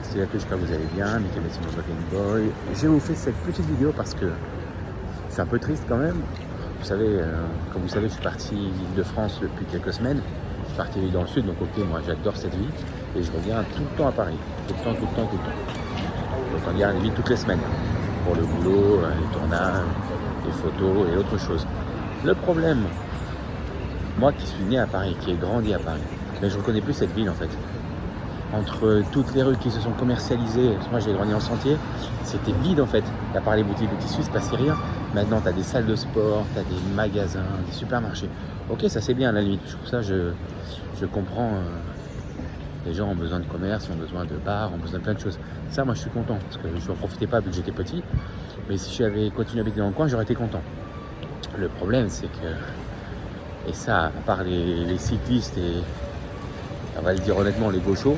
C'est à que j'espère que vous allez bien, Michael Messi, mon Game Boy. Je vous fais cette petite vidéo parce que c'est un peu triste quand même. Vous savez, comme vous savez, je suis parti de France depuis quelques semaines. Je suis parti vivre dans le sud, donc ok, moi j'adore cette vie. Et je reviens tout le temps à Paris. Tout le temps. Donc on vient vivre toutes les semaines. Pour le boulot, les tournages, les photos et autre chose. Le problème, moi qui suis né à Paris, qui ai grandi à Paris, mais je ne reconnais plus cette ville en fait. Entre toutes les rues qui se sont commercialisées, moi j'ai grandi en Sentier, c'était vide en fait. À part les boutiques de tissus, il se passait rien. Maintenant, tu as des salles de sport, tu as des magasins, des supermarchés. Ok, ça c'est bien à la limite. Je trouve ça, je comprends. Les gens ont besoin de commerce, ont besoin de bars, ont besoin de plein de choses. Ça, moi je suis content parce que je n'en profitais pas vu que j'étais petit. Mais si j'avais continué à habiter dans le coin, j'aurais été content. Le problème, c'est que, et ça, à part les cyclistes et, on va le dire honnêtement, les gauchos,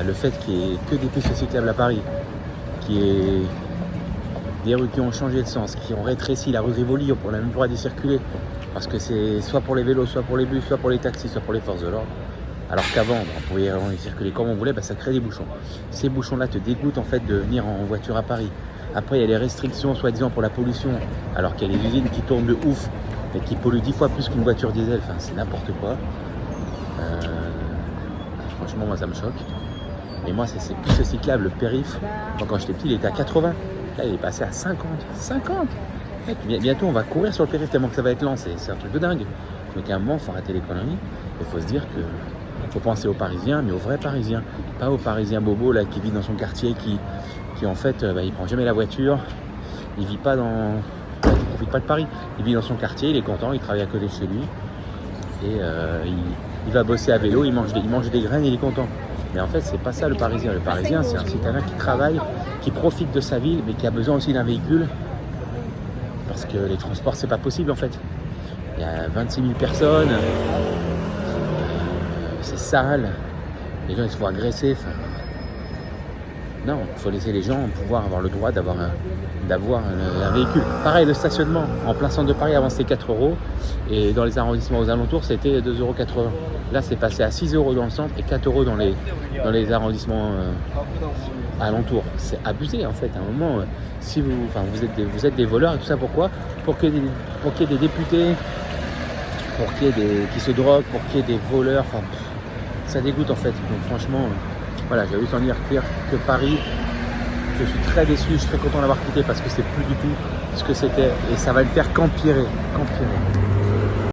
le fait qu'il n'y ait que des pistes cyclables à Paris, qu'il y ait des rues qui ont changé de sens, qui ont rétréci la rue Rivoli, on n'a même pas le droit d'y circuler, parce que c'est soit pour les vélos, soit pour les bus, soit pour les taxis, soit pour les forces de l'ordre. Alors qu'avant, on pouvait y circuler comme on voulait, ça crée des bouchons. Ces bouchons-là te dégoûtent en fait de venir en voiture à Paris. Après, il y a les restrictions, soi-disant, pour la pollution, alors qu'il y a des usines qui tournent de ouf et qui polluent 10 fois plus qu'une voiture diesel. Enfin, c'est n'importe quoi. Franchement, moi, ça me choque. Et moi, c'est plus cyclable. Le périph', quand j'étais petit, il était à 80. Là, il est passé à 50. 50 et bientôt, on va courir sur le périph' tellement que ça va être lent. C'est un truc de dingue. Donc, à un moment, il faut arrêter les conneries. Il faut se dire que faut penser aux Parisiens, mais aux vrais Parisiens. Pas aux Parisiens bobos là, qui vivent dans son quartier, qui en fait, il prend jamais la voiture. Il vit pas dans... il profite pas de Paris. Il vit dans son quartier, il est content, il travaille à côté de chez lui. Et il va bosser à vélo, il mange des graines, il est content. Mais en fait, c'est pas ça le Parisien. Le Parisien, c'est un citadin qui travaille, qui profite de sa ville, mais qui a besoin aussi d'un véhicule. Parce que les transports, c'est pas possible en fait. Il y a 26 000 personnes. C'est sale. Les gens, ils se font agresser. Enfin, non, il faut laisser les gens pouvoir avoir le droit d'avoir un véhicule. Pareil, le stationnement en plein centre de Paris, avant c'était 4 €. Et dans les arrondissements aux alentours, c'était 2,80 €. Là, c'est passé à 6 € dans le centre et 4 € dans les arrondissements alentours. C'est abusé en fait. À un moment, si vous êtes des voleurs et tout ça, pourquoi ? Pour qu'il y ait des députés, pour qu'il y ait qui se droguent, pour qu'il y ait des voleurs. Enfin, ça dégoûte en fait. Donc franchement, voilà, j'ai eu s'en dire pire que Paris. Je suis très déçu, je suis très content d'avoir quitté parce que c'est plus du tout ce que c'était et ça va le faire qu'empirer.